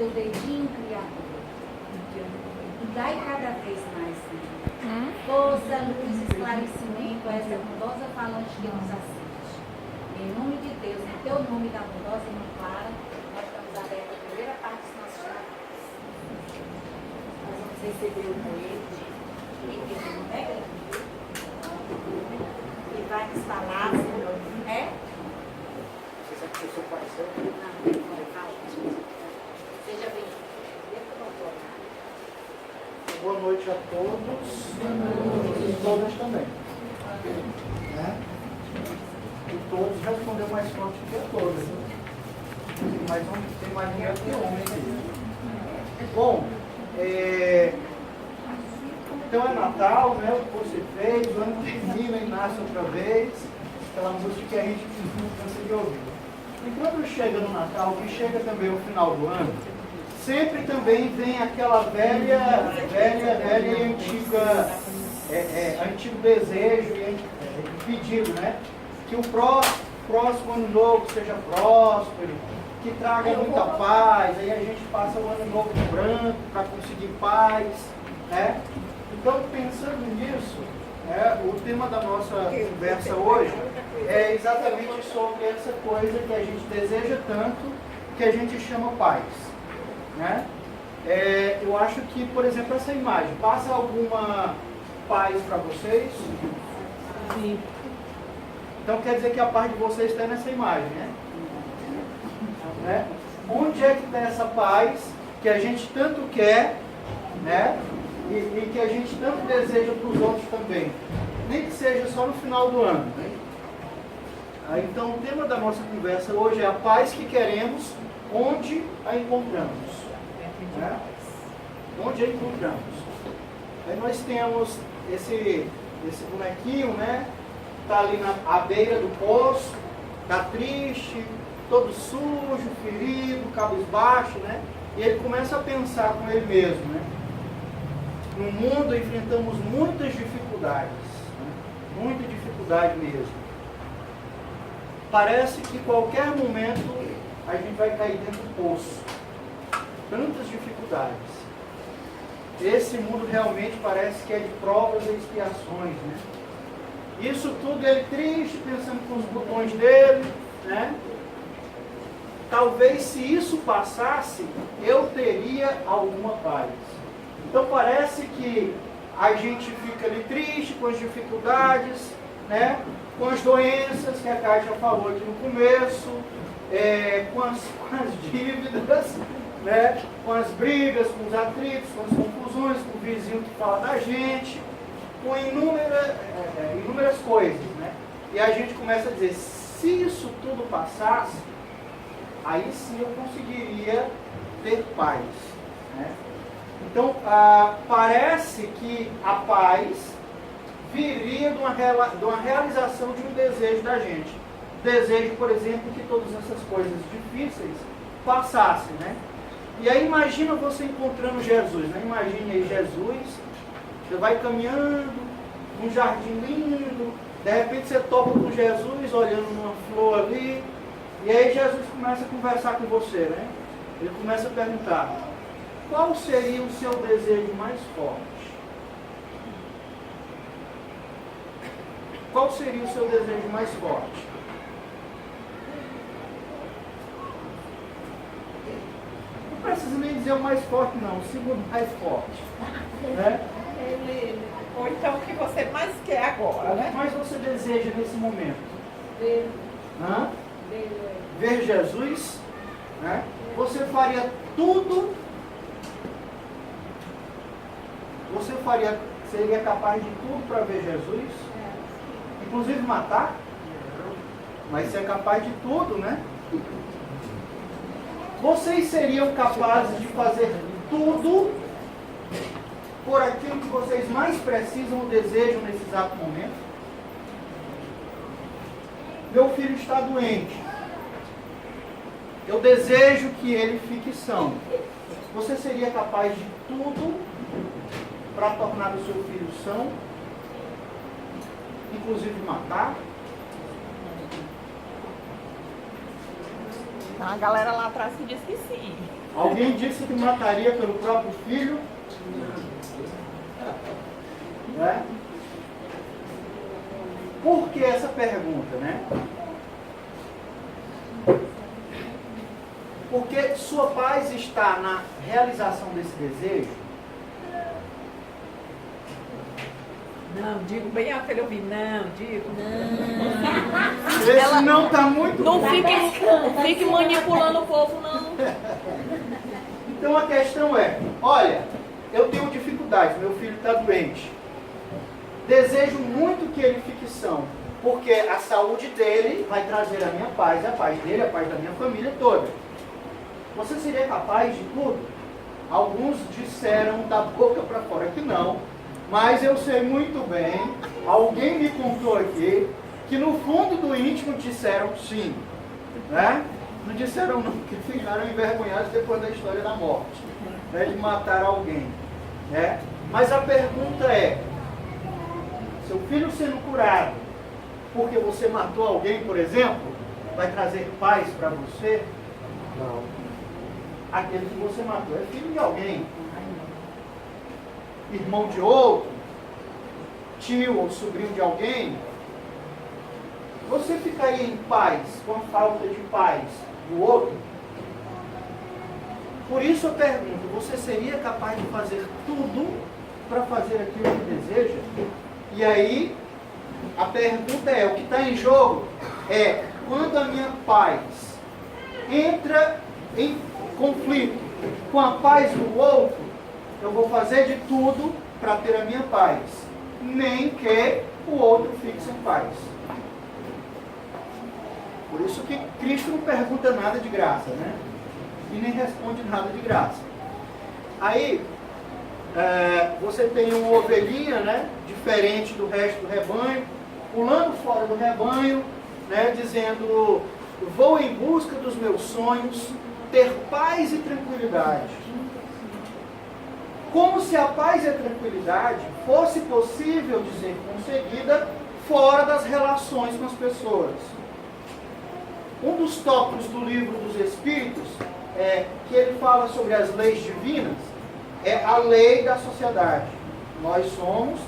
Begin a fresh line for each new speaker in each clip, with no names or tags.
teu dedinho criador. E dai cada vez mais, Senhor. Força, luz, esclarecimento a essa bondosa falante que nos assiste. Em nome de Deus, em teu nome da bondosa irmã Clara, nós estamos abertos à primeira parte dos nossos trabalhos. Nós vamos receber o coelho de e vai nos falar, Senhor. É?
Você sabe que eu sou parceiro?
Seja bem-vindo.
Boa noite a todos e todas também. Né? E todos respondeu mais forte que a todas. Né? Mas tem mais mulher que homem aqui. Bom, então é Natal, né? O curso se fez, o ano termina e nasce outra vez. Aquela música que a gente não cansa de ouvir. E quando chega no Natal, que chega também o final do ano, sempre também vem aquela velha e antiga, antigo desejo e pedido, né? Que o próximo ano novo seja próspero, que traga muita paz, aí a gente passa o ano novo branco para conseguir paz, né? Então, pensando nisso, o tema da nossa conversa hoje é exatamente sobre essa coisa que a gente deseja tanto, que a gente chama paz. Né? Eu acho que, por exemplo, essa imagem passa alguma paz para vocês? Sim. Então quer dizer que a paz de vocês está nessa imagem, né? Onde é que está essa paz que a gente tanto quer, né? E que a gente tanto deseja para os outros também? Nem que seja só no final do ano. Né? Então o tema da nossa conversa hoje é a paz que queremos, onde a encontramos. Né? Onde a encontramos. Aí nós temos esse bonequinho, né? Está ali à beira do poço, está triste, todo sujo, ferido, cabisbaixo, né? E ele começa a pensar com ele mesmo, né? No mundo enfrentamos muitas dificuldades, né? Muita dificuldade mesmo. Parece que qualquer momento a gente vai cair dentro do poço. Tantas dificuldades. Esse mundo realmente parece que é de provas e expiações, né? Isso tudo ele triste, pensando com os botões dele, né? Talvez se isso passasse, eu teria alguma paz. Então parece que a gente fica ali triste com as dificuldades, né? Com as doenças que a Caixa falou aqui no começo, com as dívidas, né? Com as brigas, com os atritos, com as confusões, com o vizinho que fala da gente, com inúmeras coisas, né? E a gente começa a dizer, se isso tudo passasse, aí sim eu conseguiria ter paz, né? Então, parece que a paz viria de uma realização de um desejo da gente. Desejo, por exemplo, que todas essas coisas difíceis passassem, né? E aí imagina você encontrando Jesus, né? Imagine aí Jesus, você vai caminhando, num jardim lindo, de repente você topa com Jesus, olhando uma flor ali, e aí Jesus começa a conversar com você, né? Ele começa a perguntar, qual seria o seu desejo mais forte? Qual seria o seu desejo mais forte? Não precisa nem dizer o mais forte, não. O segundo mais forte. Né?
Ou então o que você mais quer agora, né?
O que mais você deseja nesse momento?
Ver.
Ver Jesus. Né? Você faria tudo. Você seria capaz de tudo para ver Jesus? Inclusive matar? Mas você é capaz de tudo, né? Vocês seriam capazes de fazer tudo por aquilo que vocês mais precisam ou desejam nesse exato momento? Meu filho está doente. Eu desejo que ele fique são. Você seria capaz de tudo para tornar o seu filho são? Inclusive matar?
A galera lá atrás que diz que sim.
Alguém disse que mataria pelo próprio filho? Né? Por que essa pergunta, né? Porque sua paz está na realização desse desejo.
Não, digo bem alto, ele ouvir. Não, digo.
Esse não está muito
Não
bom.
fique manipulando o povo, não.
Então a questão é, olha, eu tenho dificuldades, meu filho está doente. Desejo muito que ele fique são, porque a saúde dele vai trazer a minha paz, a paz dele, a paz da minha família toda. Você seria capaz de tudo? Alguns disseram da boca para fora que não, mas eu sei muito bem, alguém me contou aqui, que no fundo do íntimo disseram sim, né? Não disseram não, porque ficaram envergonhados depois da história da morte, né, de matar alguém, né? Mas a pergunta é, seu filho sendo curado porque você matou alguém, por exemplo, vai trazer paz para você? Não. Aquele que você matou é filho de alguém, irmão de outro, tio ou sobrinho de alguém. Você ficaria em paz com a falta de paz do outro? Por isso eu pergunto, você seria capaz de fazer tudo para fazer aquilo que deseja? E aí, a pergunta é, o que está em jogo é, quando a minha paz entra em conflito com a paz do outro, eu vou fazer de tudo para ter a minha paz, nem que o outro fique sem paz. Por isso que Cristo não pergunta nada de graça, né? E nem responde nada de graça. Aí, você tem uma ovelhinha, né? Diferente do resto do rebanho, pulando fora do rebanho, né? Dizendo, vou em busca dos meus sonhos, ter paz e tranquilidade. Como se a paz e a tranquilidade fosse possível de ser conseguida fora das relações com as pessoas. Um dos tópicos do livro dos Espíritos, que ele fala sobre as leis divinas, é a lei da sociedade. Nós somos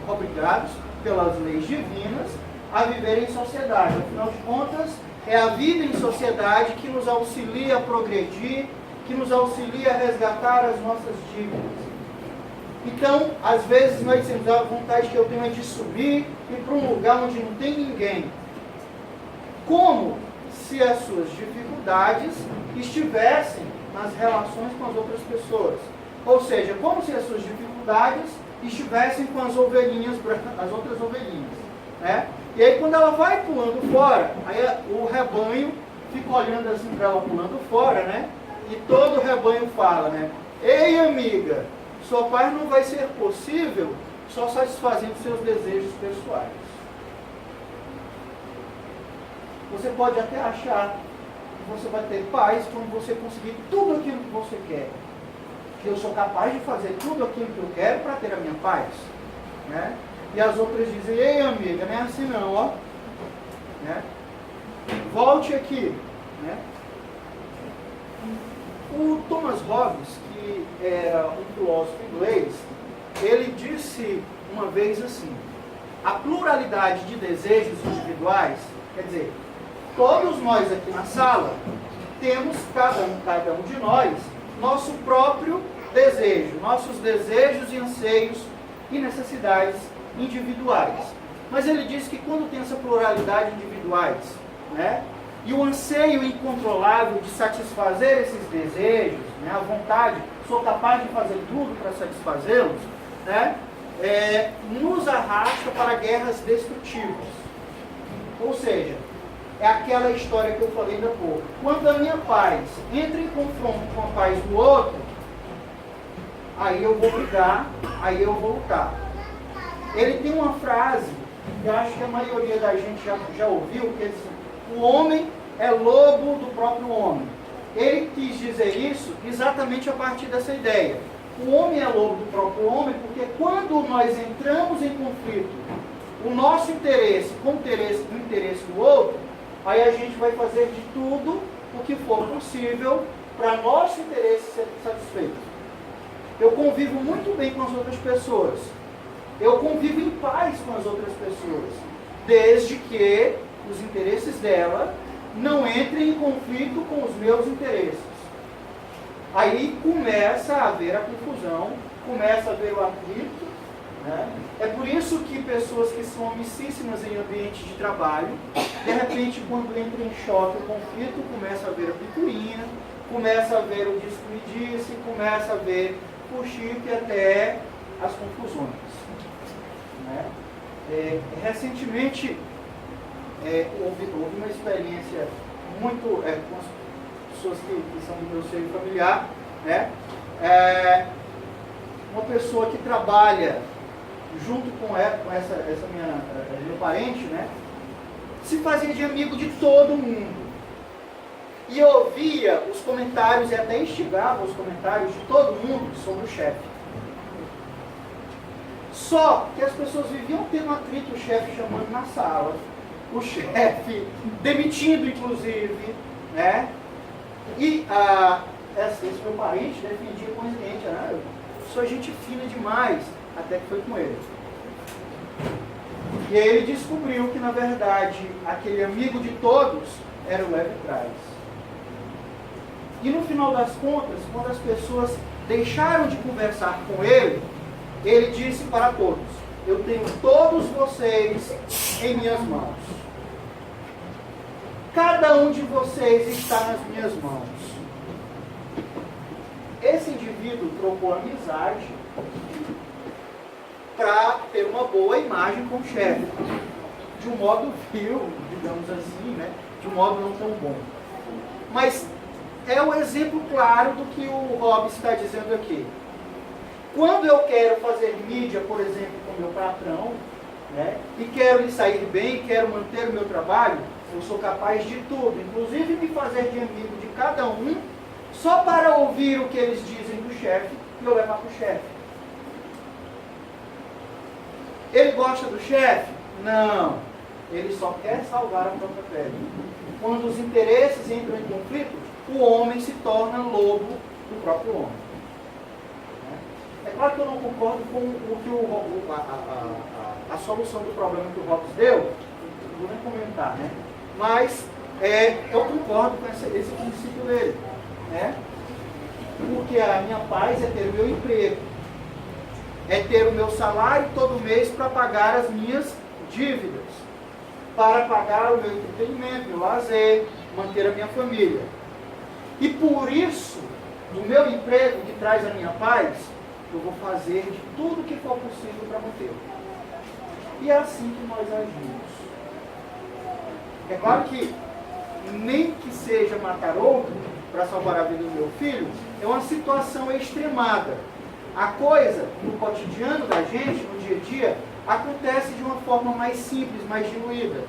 obrigados pelas leis divinas a viver em sociedade. Afinal de contas, é a vida em sociedade que nos auxilia a progredir, que nos auxilia a resgatar as nossas dívidas. Então, às vezes nós temos a vontade que eu tenho de subir e ir para um lugar onde não tem ninguém. Como se as suas dificuldades estivessem nas relações com as outras pessoas. Ou seja, como se as suas dificuldades estivessem com as ovelhinhas, as outras ovelhinhas. Né? E aí quando ela vai pulando fora, aí o rebanho fica olhando assim para ela pulando fora, né? E todo o rebanho fala, né? Ei, amiga, sua paz não vai ser possível só satisfazendo seus desejos pessoais. Você pode até achar que você vai ter paz quando você conseguir tudo aquilo que você quer. Que eu sou capaz de fazer tudo aquilo que eu quero para ter a minha paz. Né? E as outras dizem, ei amiga, não é assim não, ó. Né? Volte aqui. Né? O Thomas Hobbes, que era um filósofo inglês, ele disse uma vez assim, a pluralidade de desejos individuais, quer dizer, todos nós aqui na sala temos, cada um de nós, nosso próprio desejo, nossos desejos e anseios e necessidades individuais. Mas ele diz que quando tem essa pluralidade individuais, né, e o anseio incontrolável de satisfazer esses desejos, né, a vontade, sou capaz de fazer tudo para satisfazê-los, né, nos arrasta para guerras destrutivas. Ou seja, é aquela história que eu falei ainda há pouco. Quando a minha paz entra em confronto com a paz do outro, aí eu vou brigar, aí eu vou lutar. Ele tem uma frase, que eu acho que a maioria da gente já ouviu, que é assim, o homem é lobo do próprio homem. Ele quis dizer isso exatamente a partir dessa ideia. O homem é lobo do próprio homem, porque quando nós entramos em conflito, o nosso interesse com o interesse do outro, aí a gente vai fazer de tudo o que for possível para nosso interesse ser satisfeito. Eu convivo muito bem com as outras pessoas. Eu convivo em paz com as outras pessoas, desde que os interesses dela não entrem em conflito com os meus interesses. Aí começa a haver a confusão, começa a haver o atrito, né? É por isso que pessoas que são amicíssimas em ambiente de trabalho, de repente, quando entra em choque o conflito, começa a haver a picuinha, começa a haver o disse-me-disse, começa a haver o chifre até as confusões. Né? Recentemente, houve uma experiência muito com as pessoas que são do meu seio familiar, né? Uma pessoa que trabalha junto com essa meu parente, né? Se fazia de amigo de todo mundo. E ouvia os comentários e até instigava os comentários de todo mundo sobre o chefe. Só que as pessoas viviam tendo atrito, o chefe chamando na sala, o chefe demitindo, inclusive, né? E esse meu parente defendia com o cliente, né? Eu sou gente fina demais, até que foi com ele. E aí ele descobriu que, na verdade, aquele amigo de todos era o leve trás. E no final das contas, quando as pessoas deixaram de conversar com ele, ele disse para todos: eu tenho todos vocês em minhas mãos. Cada um de vocês está nas minhas mãos. Esse indivíduo trocou amizade para ter uma boa imagem com o chefe. De um modo vil, digamos assim, né? De um modo não tão bom. Mas é um exemplo claro do que o Hobbes está dizendo aqui. Quando eu quero fazer mídia, por exemplo, com o meu patrão, né, e quero lhe sair bem, quero manter o meu trabalho, eu sou capaz de tudo, inclusive me fazer de amigo de cada um, só para ouvir o que eles dizem do chefe e eu levar para o chefe. Ele gosta do chefe? Não. Ele só quer salvar a própria pele. Quando os interesses entram em conflito, o homem se torna lobo do próprio homem. É claro que eu não concordo com o que a solução do problema que o Hobbes deu, não vou nem comentar, né? Mas eu concordo com esse princípio dele. Né? Porque a minha paz é ter o meu emprego, é ter o meu salário todo mês para pagar as minhas dívidas, para pagar o meu entretenimento, meu lazer, manter a minha família. E por isso, do meu emprego que traz a minha paz, eu vou fazer de tudo que for possível para mantê-lo. E é assim que nós agimos. É claro que nem que seja matar outro para salvar a vida do meu filho, é uma situação extremada. A coisa, no cotidiano da gente, no dia a dia, acontece de uma forma mais simples, mais diluída.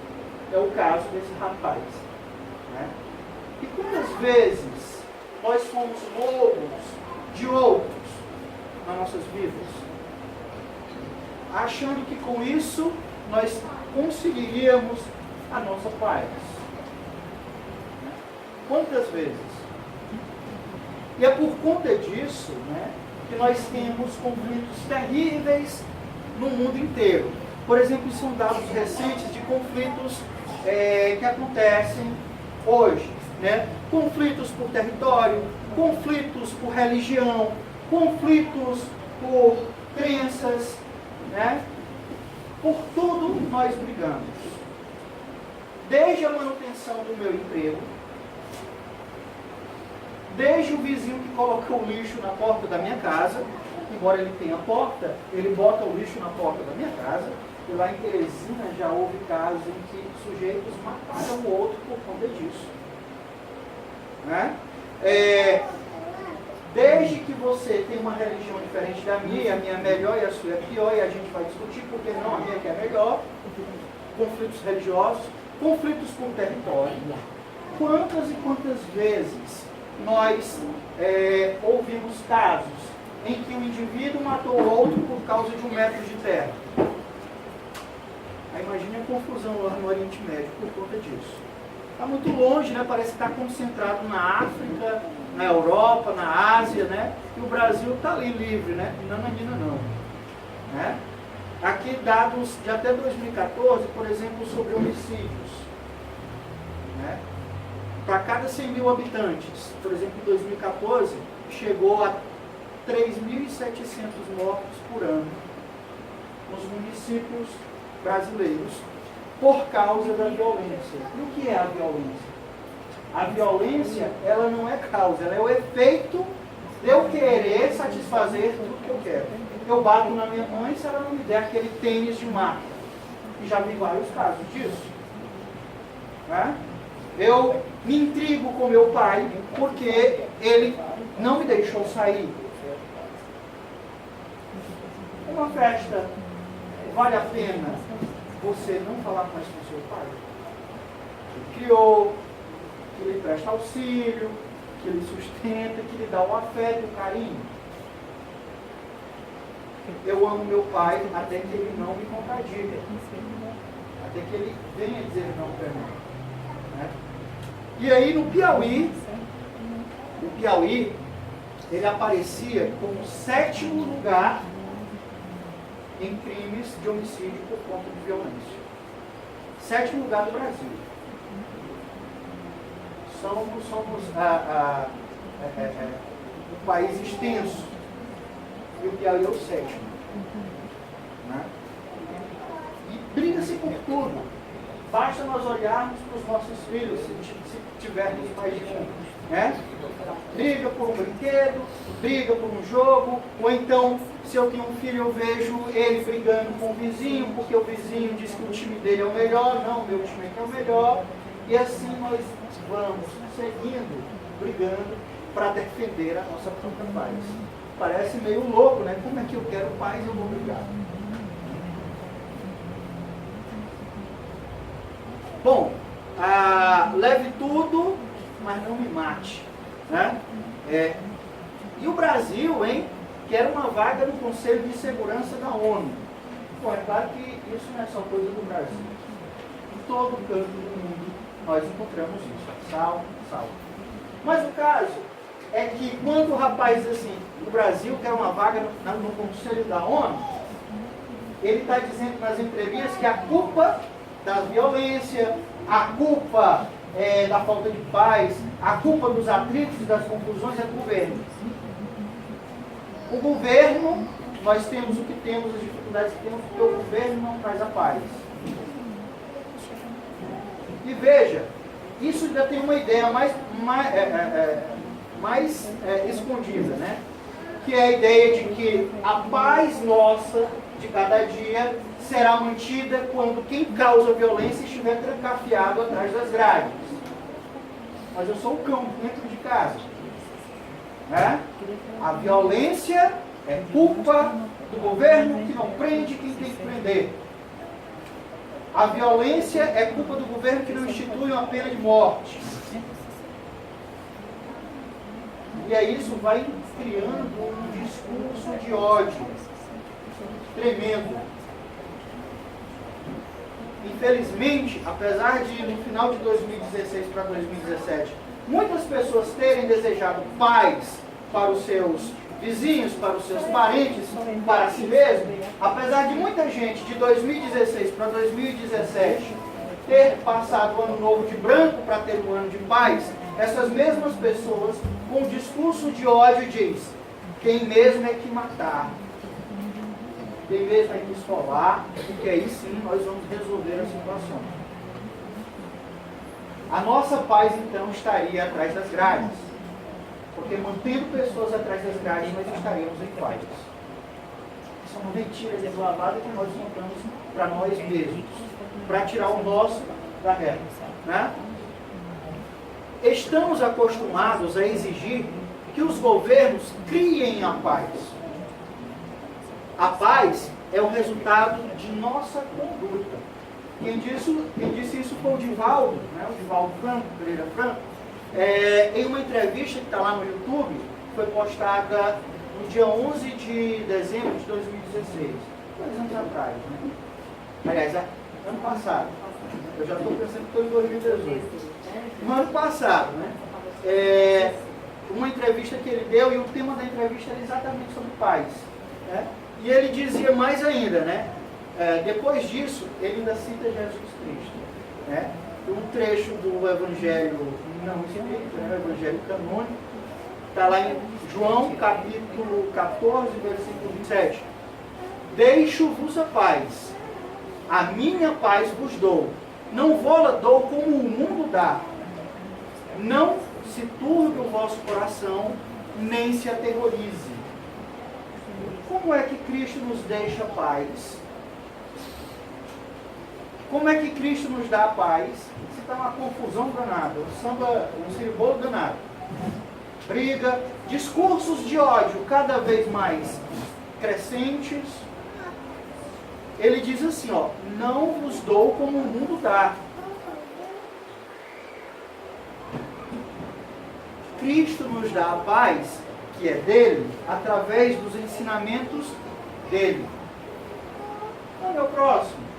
É o caso desse rapaz. Né? E quantas vezes nós somos lobos de outros nas nossas vidas, achando que com isso nós conseguiríamos a nossa paz? Quantas vezes? E é por conta disso, né, que nós temos conflitos terríveis no mundo inteiro. Por exemplo, são dados recentes de conflitos que acontecem hoje. Né? Conflitos por território, conflitos por religião, conflitos por crenças, né? Por tudo nós brigamos. Desde a manutenção do meu emprego, desde o vizinho que coloca o lixo na porta da minha casa, embora ele tenha porta, ele bota o lixo na porta da minha casa, e lá em Teresina já houve casos em que sujeitos mataram o outro por conta disso. Né? Desde que você tem uma religião diferente da minha, e a minha é melhor e a sua é pior, e a gente vai discutir porque não, a minha que é melhor, conflitos religiosos, conflitos por território. Quantas e quantas vezes nós ouvimos casos em que um indivíduo matou o outro por causa de 1 metro de terra? Aí imagine a confusão lá no Oriente Médio por conta disso. Está muito longe, né? Parece que está concentrado na África, na Europa, na Ásia, né? E o Brasil está ali livre, né? Nananina não. Né? Aqui dados de até 2014, por exemplo, sobre homicídios. Né? Para cada 100 mil habitantes, por exemplo, em 2014, chegou a 3.700 mortos por ano nos municípios brasileiros por causa da violência. E o que é a violência? A violência, ela não é causa, ela é o efeito de eu querer satisfazer tudo que eu quero. Eu bato na minha mãe se ela não me der aquele tênis de marca. E já vi vários casos disso. Né? Eu me intrigo com meu pai porque ele não me deixou sair. Uma festa, vale a pena você não falar mais com seu pai? Que criou, que lhe presta auxílio, que lhe sustenta, que lhe dá o afeto, o carinho. Eu amo meu pai até que ele não me contradiga. Até que ele venha dizer não para mim. Né? E aí no Piauí, ele aparecia como 7º lugar em crimes de homicídio por conta de violência. 7º lugar do Brasil. Somos um país extenso. E o Piauí é o 7º. Né? E briga-se por tudo. Basta nós olharmos para os nossos filhos, se tivermos mais de um. Né? Briga por um brinquedo, briga por um jogo, ou então, se eu tenho um filho, eu vejo ele brigando com o vizinho, porque o vizinho diz que o time dele é o melhor, não, o meu time é que é o melhor. E assim nós vamos seguindo, brigando para defender a nossa própria paz. Parece meio louco, né? Como é que eu quero paz e eu vou brigar? Bom, leve tudo, mas não me mate. Né? E o Brasil, hein? Quer uma vaga no Conselho de Segurança da ONU. Bom, é claro que isso não é só coisa do Brasil. Em todo canto do mundo nós encontramos isso. Salve. Mas o caso é que quando o rapaz diz assim, o Brasil quer uma vaga no Conselho da ONU, ele está dizendo nas entrevistas que a culpa da violência, a culpa da falta de paz, a culpa dos atritos e das confusões é do governo. O governo, nós temos o que temos, as dificuldades que temos, porque o governo não traz a paz. E veja, isso ainda tem uma ideia mais escondida, né? Que é a ideia de que a paz nossa de cada dia será mantida quando quem causa violência estiver trancafiado atrás das grades. Mas eu sou o cão dentro de casa. Né? A violência é culpa do governo que não prende quem tem que prender. A violência é culpa do governo que não institui uma pena de morte. E aí isso vai criando um discurso de ódio tremendo. Infelizmente, apesar de no final de 2016 para 2017, muitas pessoas terem desejado paz para os seus vizinhos, para os seus parentes, para si mesmo, apesar de muita gente de 2016 para 2017 ter passado o ano novo de branco para ter um ano de paz, essas mesmas pessoas, com discurso de ódio, diz: quem mesmo é que matar, quem mesmo é que esfolar, porque aí sim nós vamos resolver a situação. A nossa paz então estaria atrás das grades, porque mantendo pessoas atrás das grades nós estaríamos em paz. Isso é uma mentira deslavada que nós montamos para nós mesmos, para tirar o nosso da reta. Né? Estamos acostumados a exigir que os governos criem a paz. A paz é o resultado de nossa conduta. Quem disse isso foi o Divaldo, né? O Divaldo Franco, Pereira Franco, em uma entrevista que está lá no YouTube, foi postada no dia 11 de dezembro de 2016, 2 anos atrás. Né? Aliás, ano passado. Eu já estou pensando que estou em 2018. No ano passado, né? uma entrevista que ele deu, e o tema da entrevista era exatamente sobre paz. Né? E ele dizia mais ainda, né? Depois disso, ele ainda cita Jesus Cristo. Né? Um trecho do Evangelho não escrito, né? O Evangelho canônico, está lá em João capítulo 14, versículo 27. Deixo-vos a paz, a minha paz vos dou, não vou-la dou como o mundo dá. Não se turbe o vosso coração, nem se aterrorize. Como é que Cristo nos deixa paz? Como é que Cristo nos dá a paz se está uma confusão danada, um samba, um ciribolo danado? Briga, discursos de ódio cada vez mais crescentes. Ele diz assim, ó, não vos dou como o mundo dá. Cristo nos dá a paz, que é dele, através dos ensinamentos dele. Não é o próximo.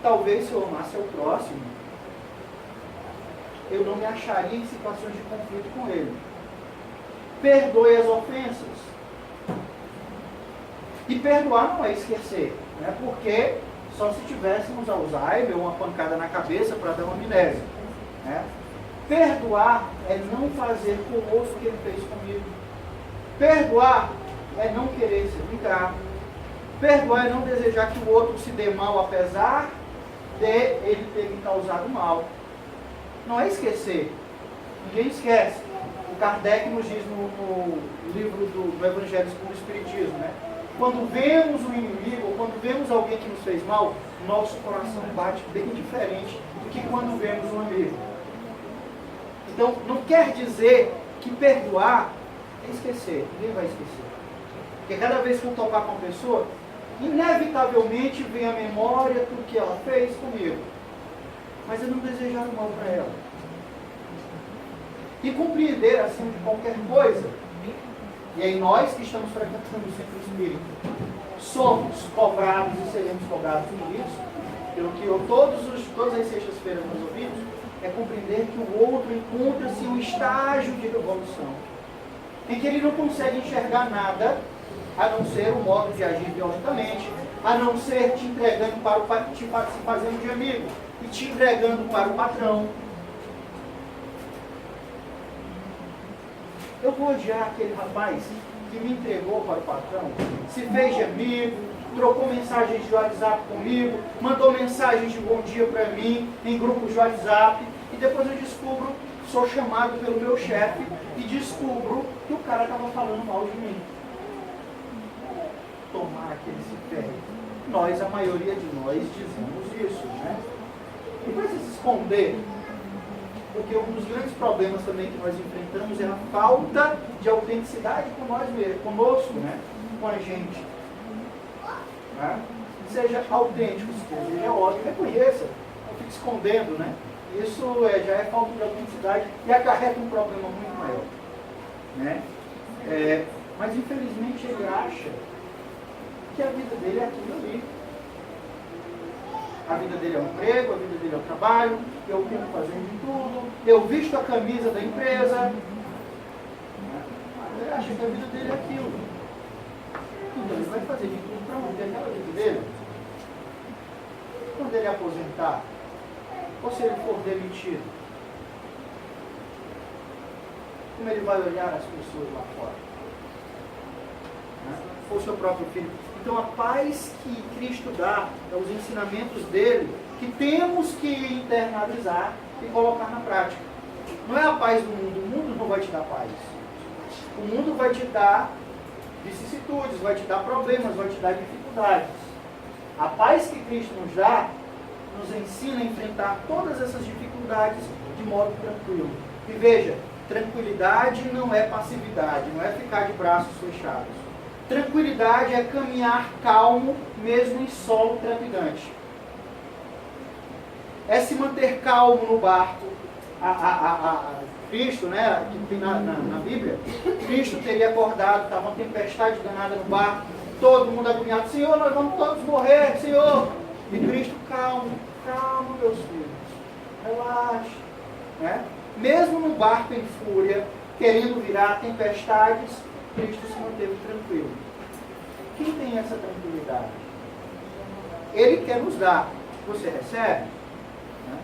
Talvez se eu amasse ao próximo, eu não me acharia em situações de conflito com ele. Perdoe as ofensas. E perdoar não é esquecer, né? Porque só se tivéssemos Alzheimer ou uma pancada na cabeça para dar uma amnésia. Né? Perdoar é não fazer com o outro o que ele fez comigo. Perdoar é não querer se vingar. Perdoar é não desejar que o outro se dê mal, apesar de ele ter me causado mal. Não é esquecer. Ninguém esquece. O Kardec nos diz no livro do Evangelho segundo o Espiritismo, né? Quando vemos o inimigo, ou quando vemos alguém que nos fez mal, nosso coração bate bem diferente do que quando vemos um amigo. Então, não quer dizer que perdoar é esquecer. Ninguém vai esquecer. Porque cada vez que eu tocar com uma pessoa, inevitavelmente vem à memória tudo que ela fez comigo. Mas eu não desejar o mal para ela. E compreender, assim, de qualquer coisa. E aí nós que estamos frequentando o centro espírita, somos cobrados e seremos cobrados por isso. Pelo que todas as sextas-feiras nós ouvimos, é compreender que o outro encontra-se em um estágio de revolução, em que ele não consegue enxergar nada, a não ser o modo de agir violentamente, a não ser te entregando te fazendo de amigo e te entregando para o patrão. Eu vou odiar aquele rapaz que me entregou para o patrão, se fez de amigo, trocou mensagens de WhatsApp comigo, mandou mensagens de bom dia para mim em grupos de WhatsApp, e depois eu descubro, sou chamado pelo meu chefe e descubro que o cara estava falando mal de mim. Tomara que ele se ferre. Nós, a maioria de nós, dizemos isso, né? Não precisa se esconder, porque um dos grandes problemas também que nós enfrentamos é a falta de autenticidade com nós mesmos, conosco, né? Com a gente. Né? Seja autêntico, se deseja óbvio, reconheça, não fique escondendo, né? Isso já é falta de autenticidade e acarreta um problema muito maior. Né? Mas infelizmente ele acha que a vida dele é aquilo ali. A vida dele é um emprego, a vida dele é um trabalho, eu tenho que fazer de tudo, eu visto a camisa da empresa. Ele acha que a vida dele é aquilo. Então ele vai fazer de tudo para manter aquela vida dele. Quando ele aposentar, ou se ele for demitido, como ele vai olhar as pessoas lá fora? Né? Ou o seu próprio filho. Então a paz que Cristo dá, os ensinamentos dele, que temos que internalizar e colocar na prática. Não é a paz do mundo não vai te dar paz. O mundo vai te dar vicissitudes, vai te dar problemas, vai te dar dificuldades. A paz que Cristo nos dá, nos ensina a enfrentar todas essas dificuldades de modo tranquilo. E veja, tranquilidade não é passividade, não é ficar de braços fechados. Tranquilidade é caminhar calmo, mesmo em solo trepidante. É se manter calmo no barco. Cristo, né, que tem na Bíblia, Cristo teria acordado, estava uma tempestade danada no barco, todo mundo agoniado, Senhor, nós vamos todos morrer, Senhor. E Cristo, calmo, calmo, meus filhos, relaxe. Né? mesmo no barco em fúria, querendo virar tempestades, Cristo se manteve tranquilo. Quem tem essa tranquilidade? Ele quer nos dar. Você recebe? Né?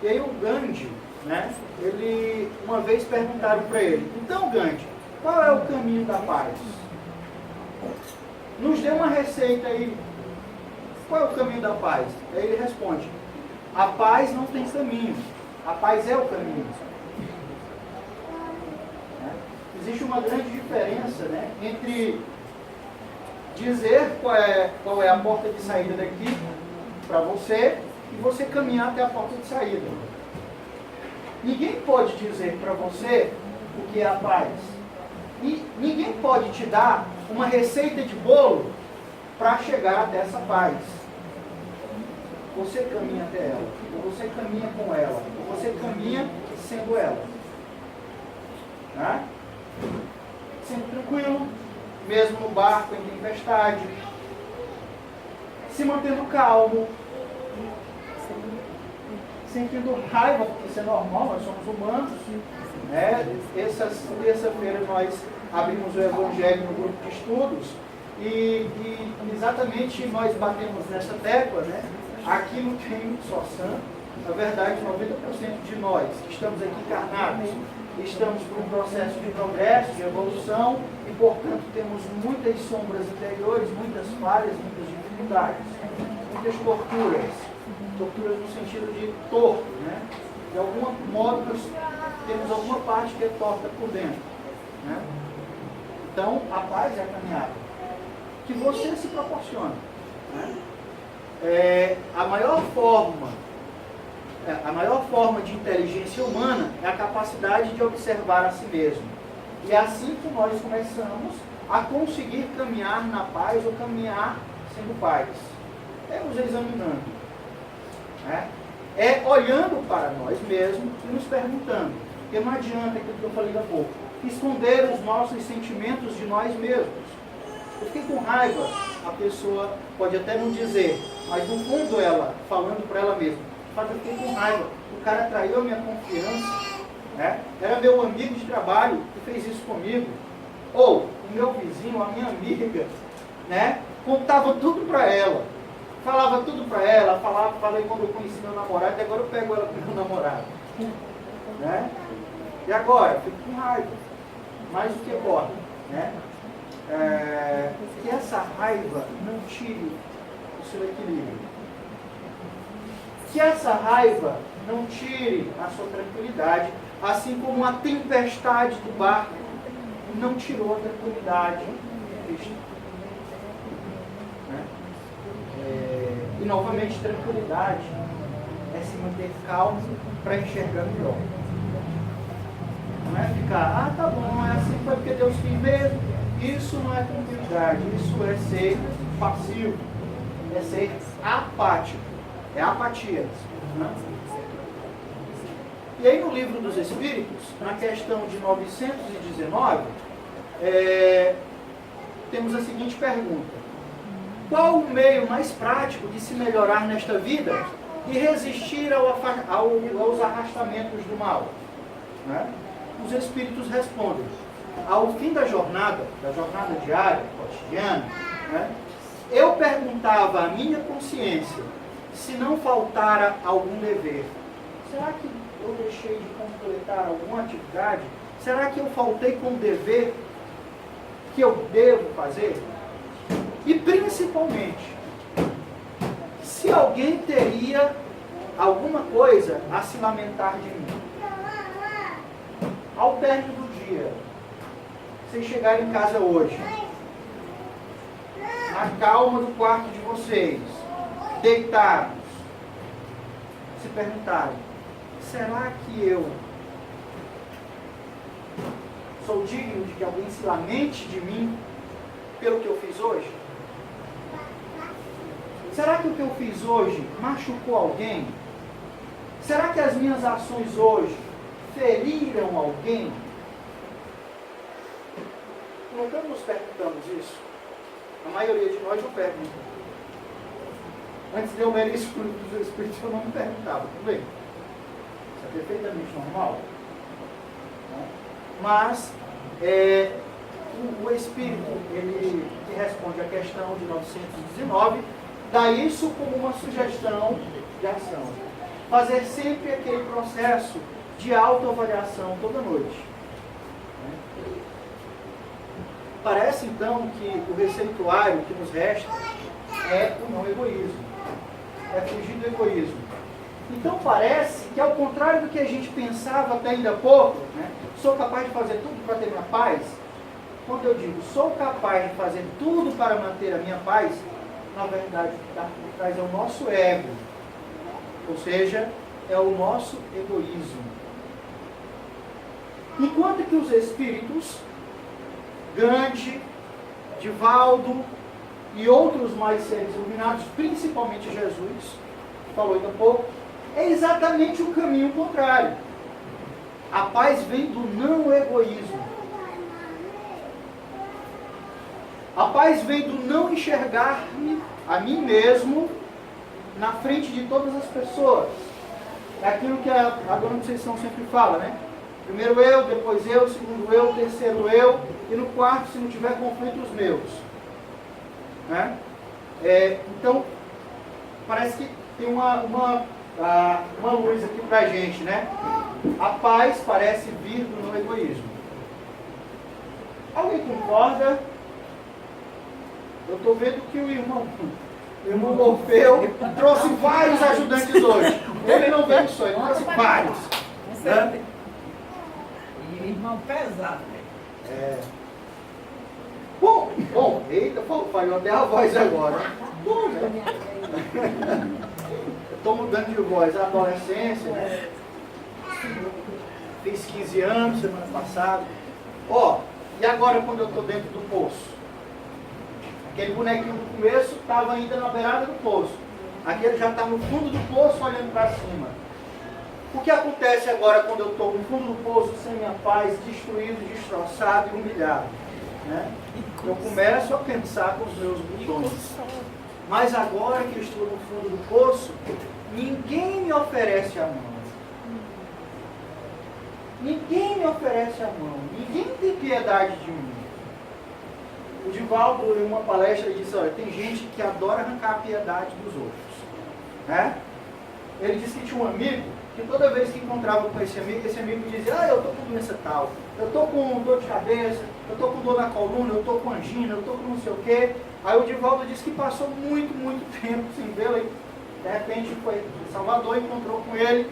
E aí o Gandhi, né, uma vez perguntaram para ele, então Gandhi, qual é o caminho da paz? Nos dê uma receita aí. Qual é o caminho da paz? Aí ele responde, a paz não tem caminho, a paz é o caminho. Existe uma grande diferença, né, entre dizer qual é a porta de saída daqui para você e você caminhar até a porta de saída. Ninguém pode dizer para você o que é a paz. E ninguém pode te dar uma receita de bolo para chegar até essa paz. Você caminha até ela, ou você caminha com ela, ou você caminha sendo ela. Né? Sendo tranquilo, mesmo no barco em tempestade, se mantendo calmo, sentindo raiva, porque isso é normal, nós somos humanos. Né? Essa terça-feira nós abrimos o Evangelho no grupo de estudos e exatamente nós batemos nessa tecla, né? Aqui não tem só santo. Na verdade, 90% de nós que estamos aqui encarnados, estamos por um processo de progresso, de evolução e, portanto, temos muitas sombras interiores, muitas falhas, muitas dificuldades, muitas torturas. Torturas no sentido de torto, né? De algum modo, nós temos alguma parte que é torta por dentro. Né? Então, a paz é a caminhada que você se proporciona. Né? A maior forma de inteligência humana é a capacidade de observar a si mesmo. E é assim que nós começamos a conseguir caminhar na paz ou caminhar sendo paz. É nos examinando. Né? É olhando para nós mesmos e nos perguntando. Porque não adianta aquilo que eu falei há pouco. Esconder os nossos sentimentos de nós mesmos. Eu fiquei com raiva, a pessoa pode até não dizer, mas no fundo ela, falando para ela mesma, eu fiquei com raiva, o cara traiu a minha confiança, né? Era meu amigo de trabalho que fez isso comigo, ou o meu vizinho, a minha amiga, né? Contava tudo para ela, falava tudo para ela, falei quando eu conheci meu namorado, e agora eu pego ela com meu namorado, né? E agora, eu fico com raiva, mais do que importa, né? Que essa raiva não tire o seu equilíbrio. Que essa raiva não tire a sua tranquilidade, assim como a tempestade do barco não tirou a tranquilidade de Cristo. Né? E novamente, tranquilidade é se manter calmo para enxergar melhor. Não é ficar, tá bom, é assim, foi porque Deus quis mesmo. Isso não é tranquilidade, isso é ser passivo, é ser apático, é apatia. Né? E aí no Livro dos Espíritos, na questão de 919, temos a seguinte pergunta: qual o meio mais prático de se melhorar nesta vida e resistir aos arrastamentos do mal? Né? Os Espíritos respondem: ao fim da jornada diária, cotidiana, né, eu perguntava à minha consciência se não faltara algum dever. Será que eu deixei de completar alguma atividade? Será que eu faltei com o dever que eu devo fazer? E principalmente, se alguém teria alguma coisa a se lamentar de mim. Ao término do dia, vocês chegarem em casa hoje, na calma do quarto de vocês, deitados, se perguntarem: será que eu sou digno de que alguém se lamente de mim pelo que eu fiz hoje? Será que o que eu fiz hoje machucou alguém? Será que as minhas ações hoje feriram alguém? Nunca nos perguntamos isso. A maioria de nós não pergunta. Antes de eu ler isso dos Espíritos, eu não me perguntava. Tudo bem? perfeitamente normal. Né? Mas o Espírito, ele que responde à questão de 919, dá isso como uma sugestão de ação. Fazer sempre aquele processo de autoavaliação toda noite. Né? Parece então que o receituário que nos resta é o não egoísmo. É fugir do egoísmo. Então parece que, ao contrário do que a gente pensava até ainda há pouco, né, sou capaz de fazer tudo para ter minha paz. Quando eu digo sou capaz de fazer tudo para manter a minha paz, na verdade o que está por trás é o nosso ego. Ou seja, é o nosso egoísmo. Enquanto que os espíritos, Gandhi, Divaldo e outros mais seres iluminados, principalmente Jesus, falou ainda há pouco, é exatamente o caminho contrário. A paz vem do não egoísmo. A paz vem do não enxergar-me a mim mesmo na frente de todas as pessoas. É aquilo que a dona Conceição sempre fala, né? Primeiro eu, depois eu, segundo eu, terceiro eu, e no quarto, se não tiver conflito, os meus. Né? Então, parece que tem uma luz aqui pra gente, né? A paz parece vir do não egoísmo. Alguém concorda? Eu estou vendo que o irmão Morfeu trouxe vários ajudantes hoje. Ele não veio só, ele trouxe vários. Né?
E irmão pesado.
Bom, eita, falhou até a voz agora. Bom, né? Eu estou mudando de voz, a adolescência, né? Fiz 15 anos semana passada. E agora quando eu estou dentro do poço? Aquele bonequinho do começo estava ainda na beirada do poço. Aquele já está no fundo do poço olhando para cima. O que acontece agora quando eu estou no fundo do poço, sem minha paz, destruído, destroçado e humilhado? Né? Eu começo a pensar com os meus botões. Mas agora que eu estou no fundo do poço, ninguém me oferece a mão. Ninguém me oferece a mão. Ninguém tem piedade de mim. O Divaldo, em uma palestra, ele disse, olha, tem gente que adora arrancar a piedade dos outros. Né? Ele disse que tinha um amigo, que toda vez que encontrava com esse amigo dizia, eu estou com doença tal, eu estou com dor de cabeça, eu estou com dor na coluna, eu estou com angina, eu estou com não sei o quê. Aí o Divaldo disse que passou muito tempo sem vê-lo, e de repente foi em Salvador, encontrou com ele.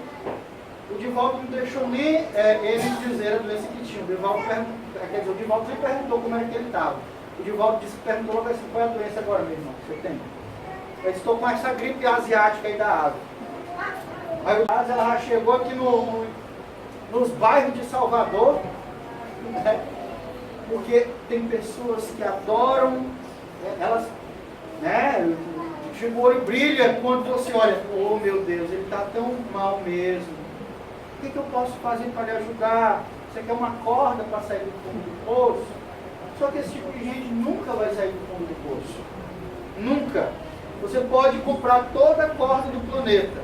O Divaldo não deixou nem ele dizer a doença que tinha. O Divaldo nem perguntou como era que ele estava. O Divaldo disse que perguntou logo assim, qual é a doença agora, meu irmão, que você tem? Eu estou com essa gripe asiática aí da Ásia. Aí ela já chegou aqui nos bairros de Salvador, né? Porque tem pessoas que adoram, elas, né? O olho brilha quando você olha, oh meu Deus, ele está tão mal mesmo. O que eu posso fazer para lhe ajudar? Você quer uma corda para sair do fundo do poço? Só que esse tipo de gente nunca vai sair do fundo do poço. Nunca. Você pode comprar toda a corda do planeta.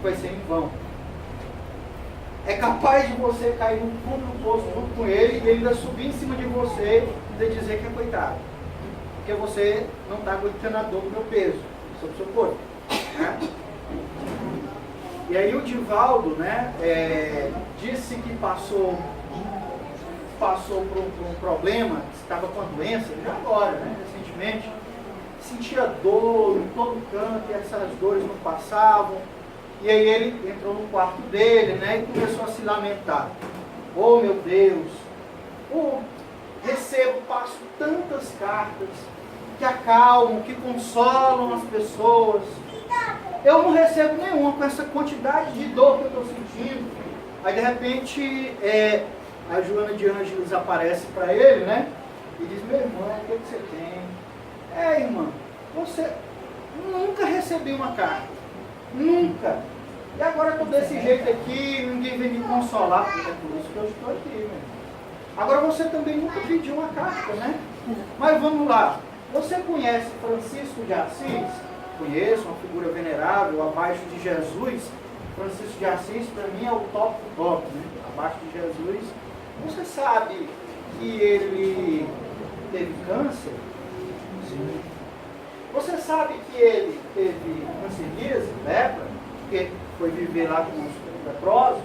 Vai ser em vão. É capaz de você cair no fundo do poço junto com ele e ele ainda subir em cima de você e ainda dizer que é coitado. Porque você não está aguentando a dor do meu peso sobre o seu corpo. Né? E aí o Divaldo, né, disse que passou por um problema, estava com a doença, já agora, né, recentemente, sentia dor em todo canto e essas dores não passavam. E aí ele entrou no quarto dele, né, e começou a se lamentar. Oh meu Deus, passo tantas cartas que acalmam, que consolam as pessoas. Eu não recebo nenhuma com essa quantidade de dor que eu estou sentindo. Aí de repente a Joana de Ângeles aparece para ele, né? E diz, meu irmão, o que você tem? Irmã, você nunca recebeu uma carta. Nunca. E agora eu estou desse jeito aqui, ninguém vem me consolar. É por isso que eu estou aqui, meu irmão. Agora você também nunca pediu uma carta, né? Mas vamos lá. Você conhece Francisco de Assis? Conheço, uma figura venerável, abaixo de Jesus. Francisco de Assis, para mim, é o top do top, né? Abaixo de Jesus. Você sabe que ele teve câncer? Sim. Você sabe que ele teve hanseníase, lepra, porque foi viver lá com os leprosos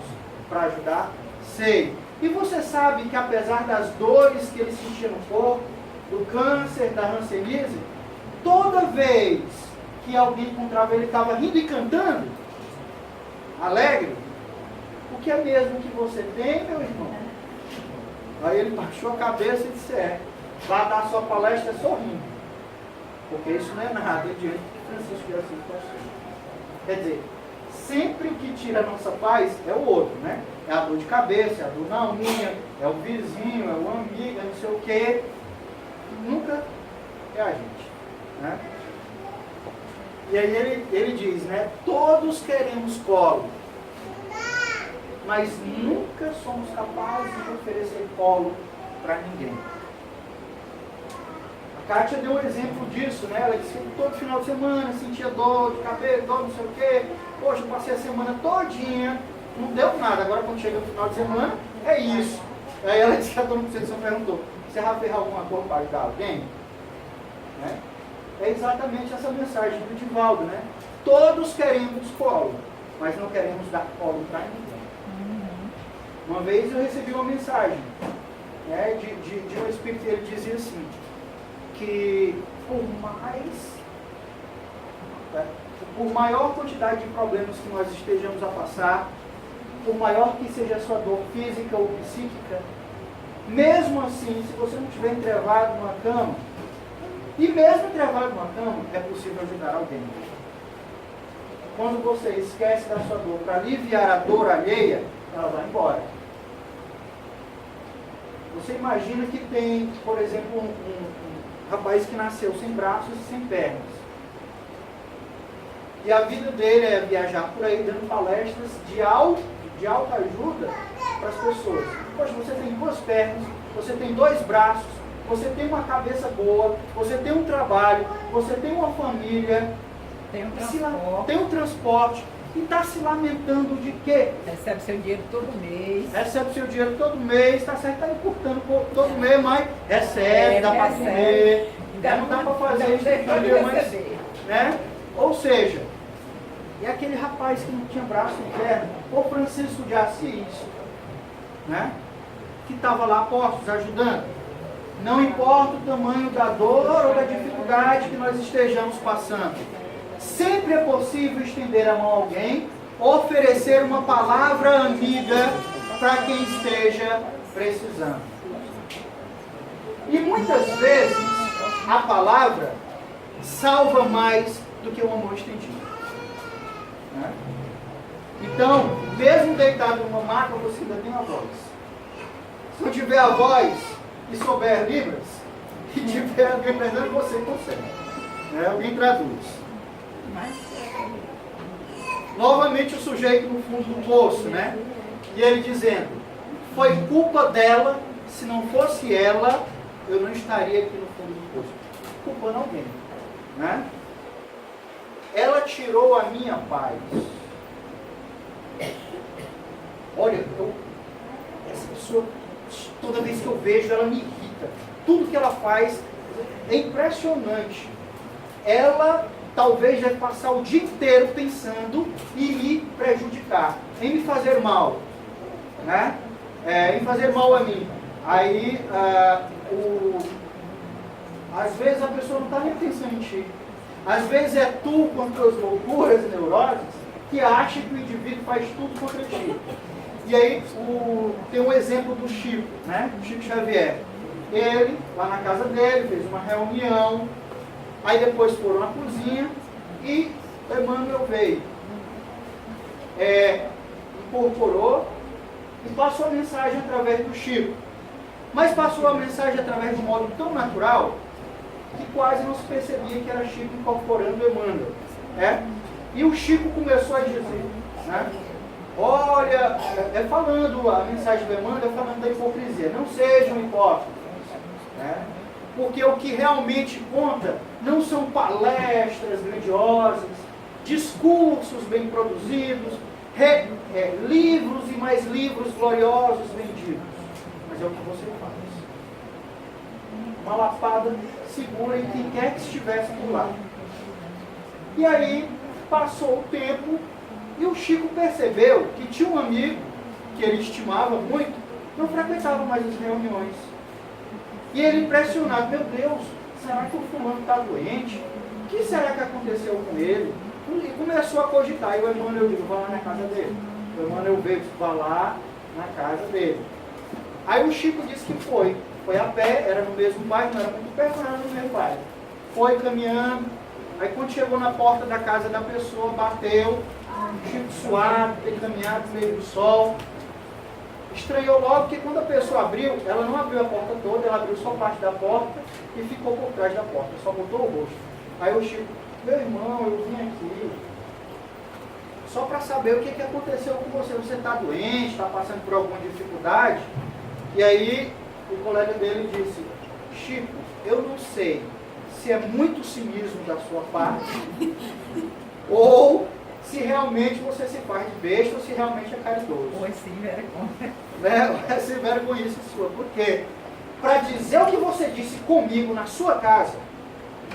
para ajudar? Sei. E você sabe que apesar das dores que ele sentia no corpo, do câncer, da hanseníase, toda vez que alguém encontrava ele, estava rindo e cantando, alegre? O que é mesmo que você tem, meu irmão? Aí ele baixou a cabeça e disse, vá dar sua palestra sorrindo, porque isso não é nada diante de Francisco de Assis passou. Quer dizer, sempre o que tira a nossa paz é o outro, né? É a dor de cabeça, é a dor na unha, é o vizinho, é o amigo, é não sei o quê. Nunca é a gente, né? E aí ele diz, né? Todos queremos colo, mas nunca somos capazes de oferecer colo para ninguém. A Kátia deu um exemplo disso, né? Ela disse que todo final de semana sentia dor de cabelo, dor não sei o quê. Poxa, eu passei a semana todinha, não deu nada. Agora quando chega no final de semana, é isso. Aí ela disse que a dona Conceição perguntou, você vai ferrar alguma coisa para ajudar alguém? Né? É exatamente essa mensagem do Divaldo, né? Todos queremos colo, mas não queremos dar colo para ninguém. Uma vez eu recebi uma mensagem, né, de um espírito, ele dizia assim, que por maior quantidade de problemas que nós estejamos a passar, por maior que seja a sua dor física ou psíquica, mesmo assim, se você não estiver entrevado numa cama, e mesmo entrevado numa cama, é possível ajudar alguém. Quando você esquece da sua dor para aliviar a dor alheia, ela vai embora. Você imagina que tem, por exemplo, um rapaz que nasceu sem braços e sem pernas. E a vida dele é viajar por aí dando palestras de alta ajuda para as pessoas. Poxa, você tem 2 pernas, você tem 2 braços, você tem uma cabeça boa, você tem um trabalho, você tem uma família, tem um transporte, e está se lamentando de quê?
Recebe seu dinheiro todo mês.
Recebe seu dinheiro todo mês, está certo, está importando todo mês, mas recebe, dá para comer, não dá para fazer isso aqui, mas, né? Ou seja, é aquele rapaz que não tinha braço e perna, o Francisco de Assis, né? Que estava lá postos ajudando. Não importa o tamanho da dor ou da dificuldade que nós estejamos passando, sempre é possível estender a mão a alguém, oferecer uma palavra amiga para quem esteja precisando. E muitas vezes a palavra salva mais do que uma mão estendida. Né? Então, mesmo deitado numa maca, você ainda tem a voz. Se não tiver a voz e souber Libras, e tiver alguém prezando, você consegue. Né? Alguém traduz. Novamente o sujeito no fundo do poço, né? E ele dizendo, foi culpa dela, se não fosse ela, eu não estaria aqui no fundo do poço. Culpando alguém, né? Ela tirou a minha paz. Olha, essa pessoa, toda vez que eu vejo, ela me irrita. Tudo que ela faz é impressionante. Ela talvez deve passar o dia inteiro pensando em me prejudicar, em me fazer mal, né? Em fazer mal a mim. Aí, às vezes a pessoa não está nem pensando em ti. Às vezes é tu com as tuas loucuras e neuroses que acha que o indivíduo faz tudo contra ti. E aí tem um exemplo do Chico, né? Chico Xavier. Ele, lá na casa dele, fez uma reunião. Aí depois foram na cozinha e Emmanuel veio. Incorporou e passou a mensagem através do Chico. Mas passou a mensagem através de um modo tão natural que quase não se percebia que era Chico incorporando Emmanuel. E o Chico começou a dizer, né? Olha, falando a mensagem do Emmanuel, falando da hipocrisia. Não sejam hipócritas. Né? Porque o que realmente conta não são palestras grandiosas, discursos bem produzidos, livros e mais livros gloriosos vendidos. Mas é o que você faz. Uma lapada segura em quem quer que estivesse por lá. E aí, passou o tempo e o Chico percebeu que tinha um amigo que ele estimava muito, não frequentava mais as reuniões. E ele impressionado, meu Deus, será que o fulano está doente? O que será que aconteceu com ele? E começou a cogitar. E o Emmanuel disse, vai lá na casa dele. O Emmanuel veio, vai lá na casa dele. Aí o Chico disse que foi a pé, era no mesmo bairro, não era muito perto, não era no mesmo bairro. Foi caminhando, aí quando chegou na porta da casa da pessoa, bateu, o Chico suado, ter caminhado no meio do sol. Estranhou logo, porque quando a pessoa abriu, ela não abriu a porta toda, ela abriu só parte da porta e ficou por trás da porta, só botou o rosto. Aí o Chico, meu irmão, eu vim aqui só para saber o que aconteceu com você. Você está doente, está passando por alguma dificuldade? E aí o colega dele disse, Chico, eu não sei se é muito cinismo da sua parte ou se realmente você se faz de besta ou se realmente é caridoso.
Pois sim, vergonha.
É sem vergonha sua. Por quê? Para dizer o que você disse comigo na sua casa,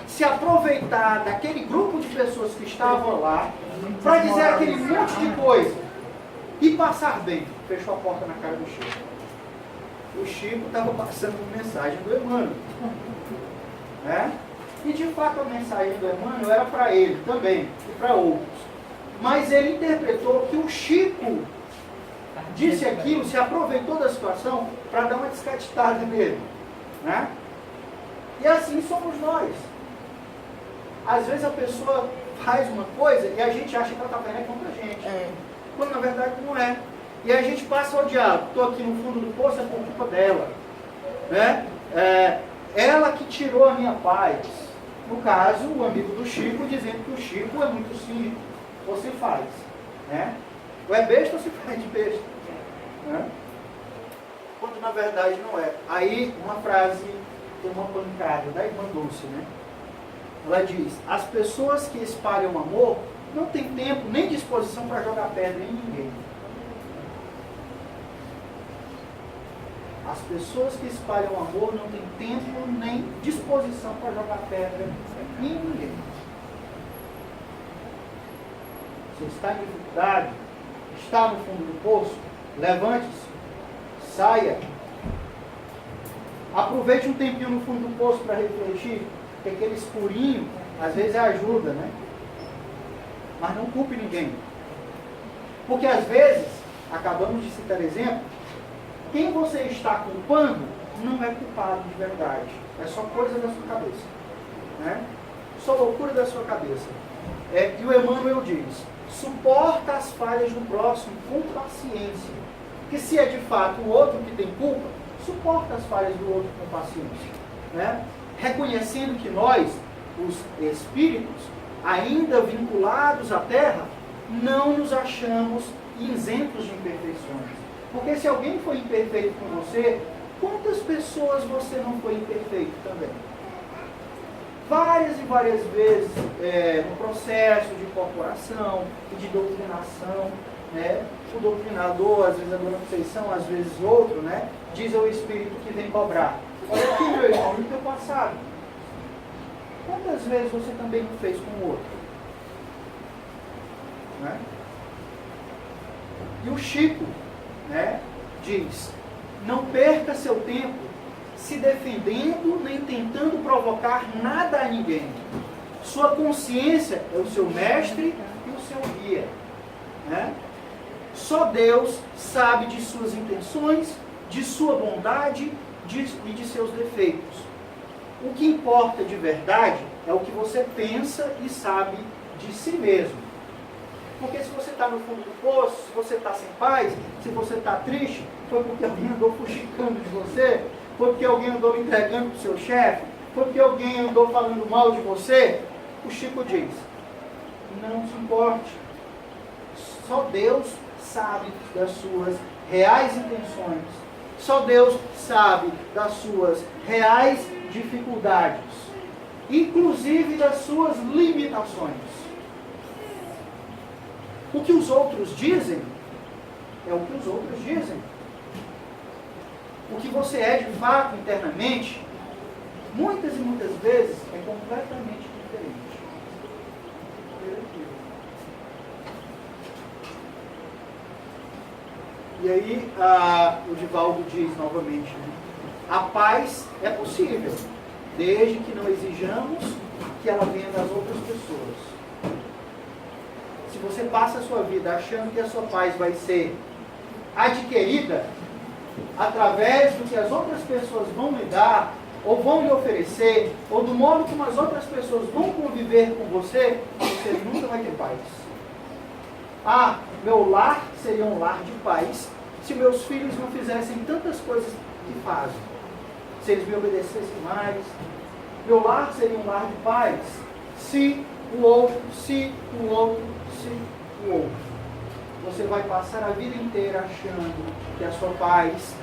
se aproveitar daquele grupo de pessoas que estavam lá, para dizer aquele monte de coisa e passar bem. Fechou a porta na cara do Chico. O Chico estava passando uma mensagem do Emmanuel. Né? E de fato a mensagem do Emmanuel era para ele também, e para outros. Mas ele interpretou que o Chico disse aquilo, se aproveitou da situação para dar uma descatitada nele. Né? E assim somos nós. Às vezes a pessoa faz uma coisa e a gente acha que ela está fazendo contra a gente. Quando na verdade não é. E aí a gente passa ao diabo. Estou aqui no fundo do poço, é por culpa dela. Né? Ela que tirou a minha paz. No caso, o amigo do Chico dizendo que o Chico é muito cínico. Ou se faz. Né? Ou é besta ou se faz de besta. Né? Quando na verdade não é. Aí uma frase, tem uma pancada da irmã Dulce, né? Ela diz, as pessoas que espalham amor não têm tempo nem disposição para jogar pedra em ninguém. As pessoas que espalham amor não têm tempo nem disposição para jogar pedra em ninguém. Você está em dificuldade, está no fundo do poço, levante-se, saia. Aproveite um tempinho no fundo do poço para refletir, porque aquele escurinho às vezes ajuda, né? Mas não culpe ninguém. Porque às vezes, acabamos de citar exemplo, quem você está culpando não é culpado de verdade. É só coisa da sua cabeça. Né? Só loucura da sua cabeça. E o Emmanuel diz, suporta as falhas do próximo com paciência. Que se é de fato o outro que tem culpa, suporta as falhas do outro com paciência. Né? Reconhecendo que nós, os espíritos, ainda vinculados à Terra, não nos achamos isentos de imperfeições. Porque se alguém foi imperfeito com você, quantas pessoas você não foi imperfeito também? Várias e várias vezes, no processo de incorporação e de doutrinação, né? O doutrinador, às vezes a dona Conceição, às vezes outro, né? Diz ao espírito que vem cobrar, olha aqui, meu irmão, no teu passado, quantas vezes você também não fez com o outro? Né? E o Chico, né, diz, não perca seu tempo se defendendo nem tentando provocar nada a ninguém. Sua consciência é o seu mestre e o seu guia. Né? Só Deus sabe de suas intenções, de sua bondade e de seus defeitos. O que importa de verdade é o que você pensa e sabe de si mesmo. Porque se você está no fundo do poço, se você está sem paz, se você está triste, foi porque alguém andou fuxicando de você, foi porque alguém andou entregando para o seu chefe, foi porque alguém andou falando mal de você. O Chico diz, não se importe. Só Deus sabe das suas reais intenções. Só Deus sabe das suas reais dificuldades, inclusive das suas limitações. O que os outros dizem é o que os outros dizem. O que você é de fato internamente, muitas e muitas vezes, é completamente diferente. E aí, o Divaldo diz novamente, né? A paz é possível, desde que não exijamos que ela venha das outras pessoas. Se você passa a sua vida achando que a sua paz vai ser adquirida através do que as outras pessoas vão lhe dar, ou vão lhe oferecer, ou do modo como as outras pessoas vão conviver com você, você nunca vai ter paz. Ah, meu lar seria um lar de paz se meus filhos não fizessem tantas coisas que fazem. Se eles me obedecessem mais. Meu lar seria um lar de paz se o outro. Você vai passar a vida inteira achando que a sua paz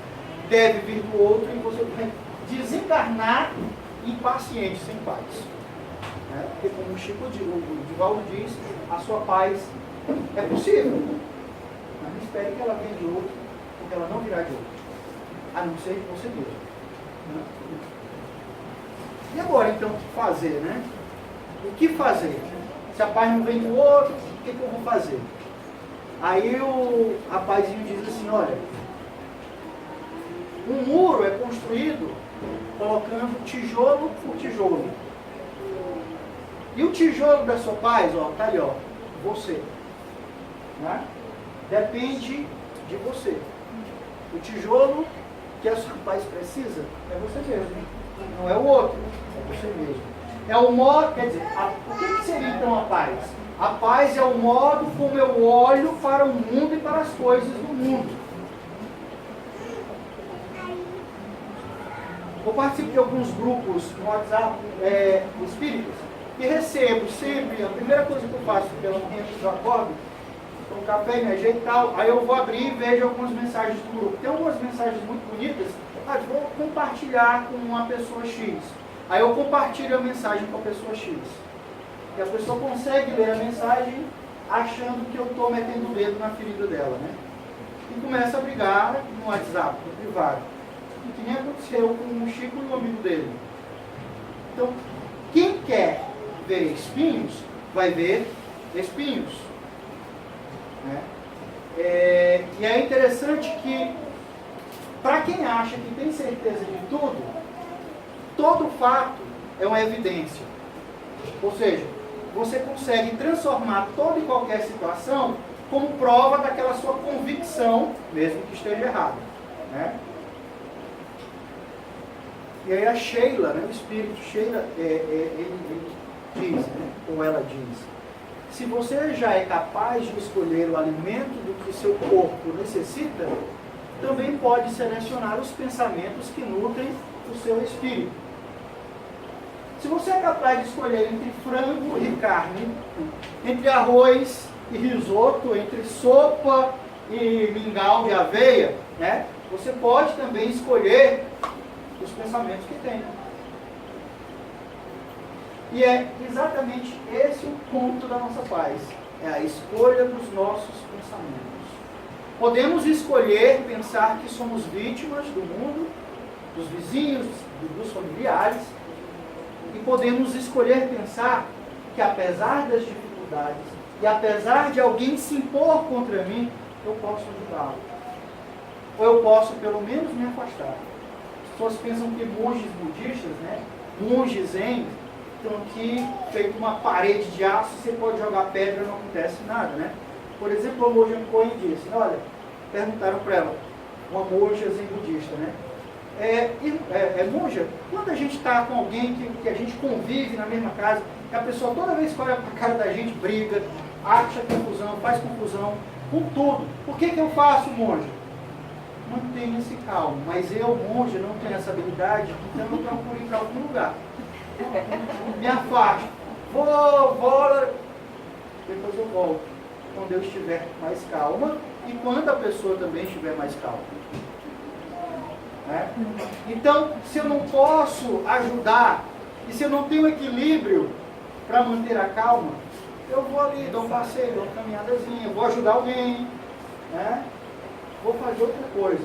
deve vir do outro e você vai desencarnar impaciente, sem paz. Porque como o Divaldo diz, a sua paz é possível. Mas não espere que ela venha de outro, porque ela não virá de outro. A não ser de você mesmo. E agora então o que fazer, né? O que fazer? Se a paz não vem do outro, o que eu vou fazer? Aí o rapazinho diz assim, olha, um muro é construído colocando tijolo por tijolo. E o tijolo da sua paz, ó, tá ali, ó, você. Né? Depende de você. O tijolo que a sua paz precisa é você mesmo. Não é o outro, é você mesmo. É o modo, quer dizer, o que seria então a paz? A paz é o modo como eu olho para o mundo e para as coisas do mundo. Eu participo de alguns grupos no WhatsApp espíritas e recebo sempre, a primeira coisa que eu faço pela manhã que eu acordo, tomo café, me ajeito e tal, aí eu vou abrir e vejo algumas mensagens do grupo. Tem algumas mensagens muito bonitas, vou compartilhar com uma pessoa X. Aí eu compartilho a mensagem com a pessoa X. E a pessoa consegue ler a mensagem achando que eu estou metendo o dedo na ferida dela, né? E começa a brigar no WhatsApp, no privado. O que nem aconteceu com o Chico e o amigo dele. Então, quem quer ver espinhos, vai ver espinhos. Né? E é interessante que, para quem acha que tem certeza de tudo, todo fato é uma evidência. Ou seja, você consegue transformar toda e qualquer situação como prova daquela sua convicção, mesmo que esteja errada. Né? E aí a Sheila, né, o espírito Sheila, ele diz, né, ou ela diz, se você já é capaz de escolher o alimento do que seu corpo necessita, também pode selecionar os pensamentos que nutrem o seu espírito. Se você é capaz de escolher entre frango e carne, entre arroz e risoto, entre sopa e mingau e aveia, né, você pode também escolher os pensamentos que tem. E é exatamente esse o ponto da nossa paz. É a escolha dos nossos pensamentos. Podemos escolher pensar que somos vítimas do mundo, dos vizinhos, dos familiares, e podemos escolher pensar que apesar das dificuldades e apesar de alguém se impor contra mim, eu posso ajudá-lo. Ou eu posso pelo menos me afastar. As pessoas pensam que monges budistas, né, monges zen, estão aqui feito uma parede de aço, você pode jogar pedra e não acontece nada, né? Por exemplo, a monja Cohen disse, olha, perguntaram para ela, uma monja zen budista, né? Monja, quando a gente está com alguém que a gente convive na mesma casa, que a pessoa toda vez que olha para a cara da gente briga, acha confusão, faz confusão, com tudo, por que eu faço, monja? Mantenha-se calmo, mas eu, monja, não tenho essa habilidade, então eu procuro ir para algum lugar. Me afasto, vou, depois eu volto, quando eu estiver mais calma e quando a pessoa também estiver mais calma. Né? Então, se eu não posso ajudar e se eu não tenho equilíbrio para manter a calma, eu vou ali, dou um passeio, dou uma caminhadazinha, vou ajudar alguém, né? Vou fazer outra coisa,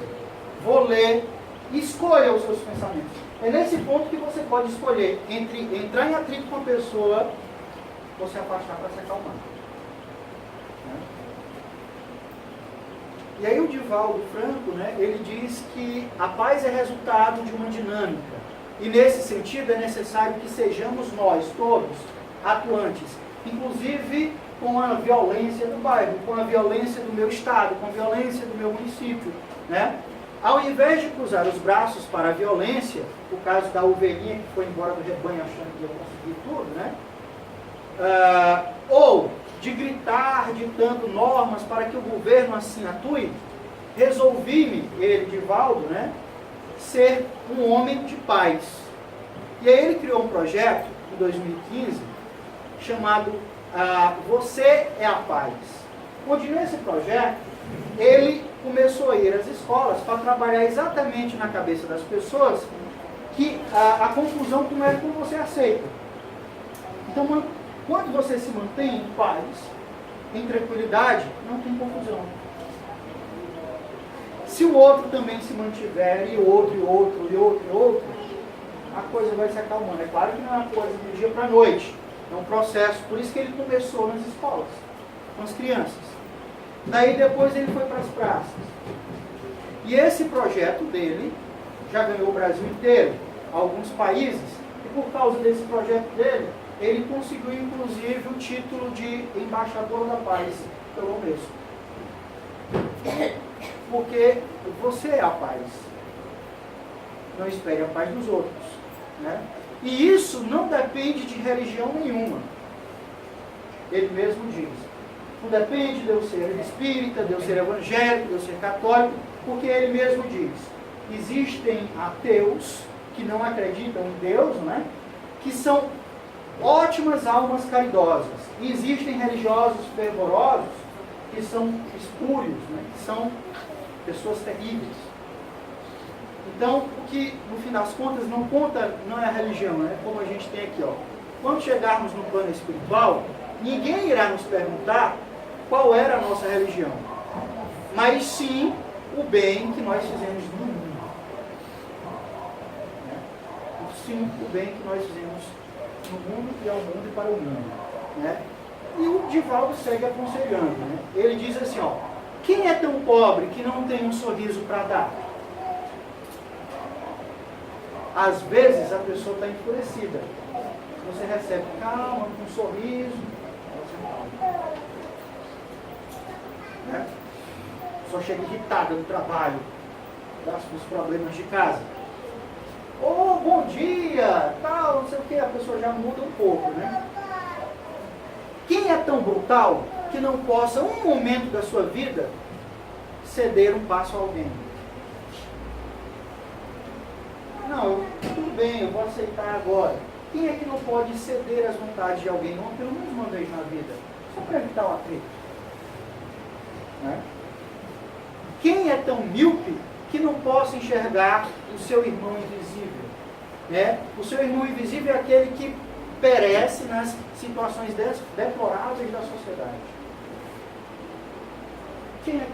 vou ler, escolha os seus pensamentos. É nesse ponto que você pode escolher entre entrar em atrito com a pessoa ou se afastar para se acalmar. Né? E aí o Divaldo Franco, né, ele diz que a paz é resultado de uma dinâmica. E nesse sentido é necessário que sejamos nós todos atuantes, inclusive com a violência do bairro, com a violência do meu estado, com a violência do meu município, né? Ao invés de cruzar os braços para a violência, o caso da ovelhinha que foi embora do rebanho achando que ia conseguir tudo, né? Ou de gritar, ditando normas para que o governo assim atue, resolvi-me, ele, Divaldo, né, ser um homem de paz. E aí ele criou um projeto, em 2015, chamado Você é a Paz. Onde nesse projeto, ele começou a ir às escolas para trabalhar exatamente na cabeça das pessoas que a confusão não é como você aceita. Então, quando você se mantém em paz, em tranquilidade, não tem confusão. Se o outro também se mantiver, e outro, a coisa vai se acalmando. É claro que não é uma coisa do dia para a noite, é um processo. Por isso que ele começou nas escolas, com as crianças. Daí depois ele foi para as praças. E esse projeto dele já ganhou o Brasil inteiro, alguns países, e por causa desse projeto dele, ele conseguiu inclusive o título de embaixador da paz pelo Unesco. Porque você é a paz. Não espere a paz dos outros. Né? E isso não depende de religião nenhuma. Ele mesmo diz. Não depende de eu ser espírita, de eu ser evangélico, de eu ser católico, porque ele mesmo diz. Existem ateus que não acreditam em Deus, né? Que são ótimas almas caridosas. E existem religiosos fervorosos que são espúrios, né? Que são pessoas terríveis. Então, o que no fim das contas não conta não é a religião, é como a gente tem aqui, ó. Quando chegarmos no plano espiritual, ninguém irá nos perguntar qual era a nossa religião, mas sim o bem que nós fizemos no mundo. Né? Sim, o bem que nós fizemos no mundo e ao mundo e para o mundo. Né? E o Divaldo segue aconselhando. Né? Ele diz assim, ó, quem é tão pobre que não tem um sorriso para dar? Às vezes a pessoa está enfurecida. Você recebe calma, com um sorriso, você calma. Né? Só chega irritada no trabalho, dos problemas de casa. Oh, bom dia, tal, não sei o que, a pessoa já muda um pouco, né? Quem é tão brutal que não possa, um momento da sua vida, ceder um passo a alguém? Não, tudo bem, eu vou aceitar agora. Quem é que não pode ceder às vontades de alguém, não, pelo menos uma vez na vida? Só para evitar o atrito. Né? Quem é tão míope que não possa enxergar o seu irmão invisível? Né? O seu irmão invisível é aquele que perece nas situações deploráveis da sociedade. Quem é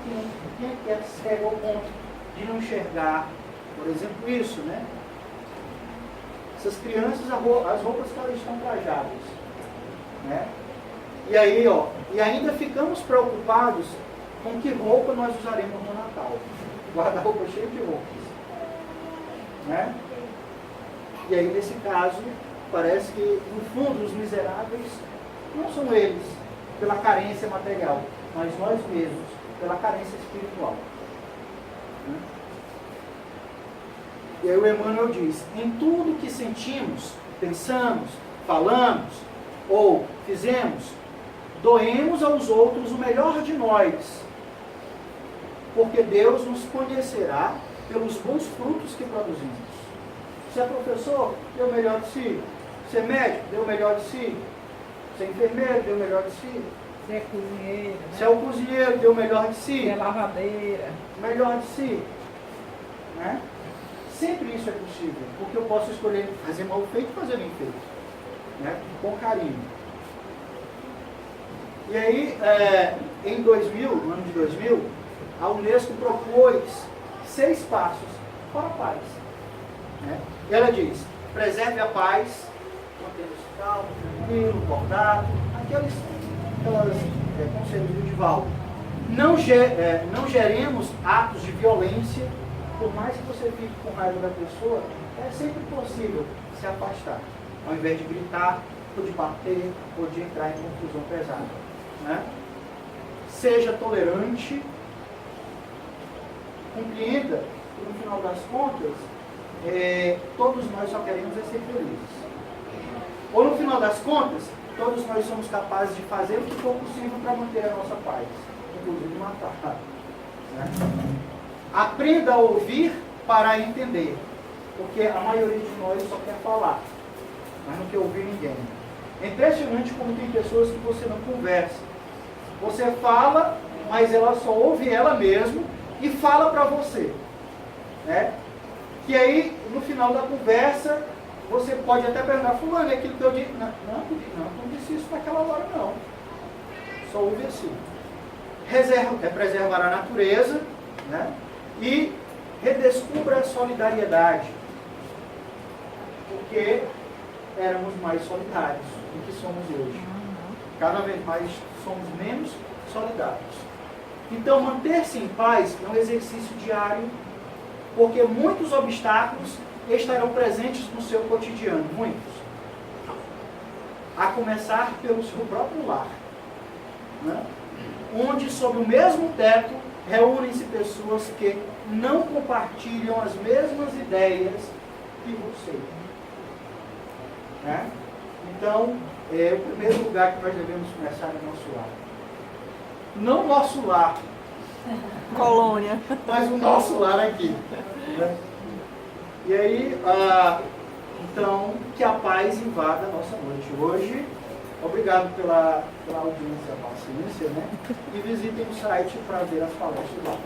que é cego ao ponto de não enxergar, por exemplo, isso, né? Essas crianças, as roupas que elas estão trajadas. Né? E aí, ó, e ainda ficamos preocupados com que roupa nós usaremos no Natal. Guarda-roupa cheio de roupas. Né? E aí, nesse caso, parece que, no fundo, os miseráveis não são eles, pela carência material, mas nós mesmos, pela carência espiritual. Né? E aí o Emmanuel diz, em tudo que sentimos, pensamos, falamos ou fizemos, doemos aos outros o melhor de nós, porque Deus nos conhecerá pelos bons frutos que produzimos. Se é professor, dê o melhor de si. Se é médico, dê o melhor de si. Se é enfermeiro, dê o melhor de si.
Se é cozinheiro, né?
Se é o cozinheiro, dê o melhor de si.
Se é lavadeira.
O melhor de si. Né? Sempre isso é possível, porque eu posso escolher fazer mal feito e fazer bem feito. Né? Com carinho. E aí, em 2000, no ano de 2000, a Unesco propôs 6 passos para a paz. Né? E ela diz, preserve a paz, mantenha-se calmo, tranquilo, cordato, aqueles conselhos do Divaldo. Não geremos atos de violência, por mais que você fique com raiva da pessoa, é sempre possível se afastar, ao invés de gritar, ou de bater, ou de entrar em confusão pesada. Né? Seja tolerante, compreenda que no final das contas, todos nós só queremos ser felizes. Ou no final das contas, todos nós somos capazes de fazer o que for possível para manter a nossa paz, inclusive matar. Né? Aprenda a ouvir para entender, porque a maioria de nós só quer falar, mas não quer ouvir ninguém. É impressionante como tem pessoas que você não conversa. Você fala, mas ela só ouve ela mesma e fala para você. Né? Que aí, no final da conversa, você pode até perguntar, fulano, é aquilo que eu disse? Não disse isso naquela hora, não. Só ouve assim. Preservar a natureza, né? E redescubra a solidariedade. Porque éramos mais solidários do que somos hoje. Cada vez mais somos menos solidários. Então, manter-se em paz é um exercício diário, porque muitos obstáculos estarão presentes no seu cotidiano, muitos. A começar pelo seu próprio lar, né? Onde, sob o mesmo teto, reúnem-se pessoas que não compartilham as mesmas ideias que você. Né? Então, o primeiro lugar que nós devemos começar é o nosso lar. Não nosso lar,
Colônia.
mas o nosso lar aqui. Né? E aí, então, que a paz invada a nossa noite hoje. Obrigado pela audiência, paciência, né? E visitem o site para ver as palestras lá.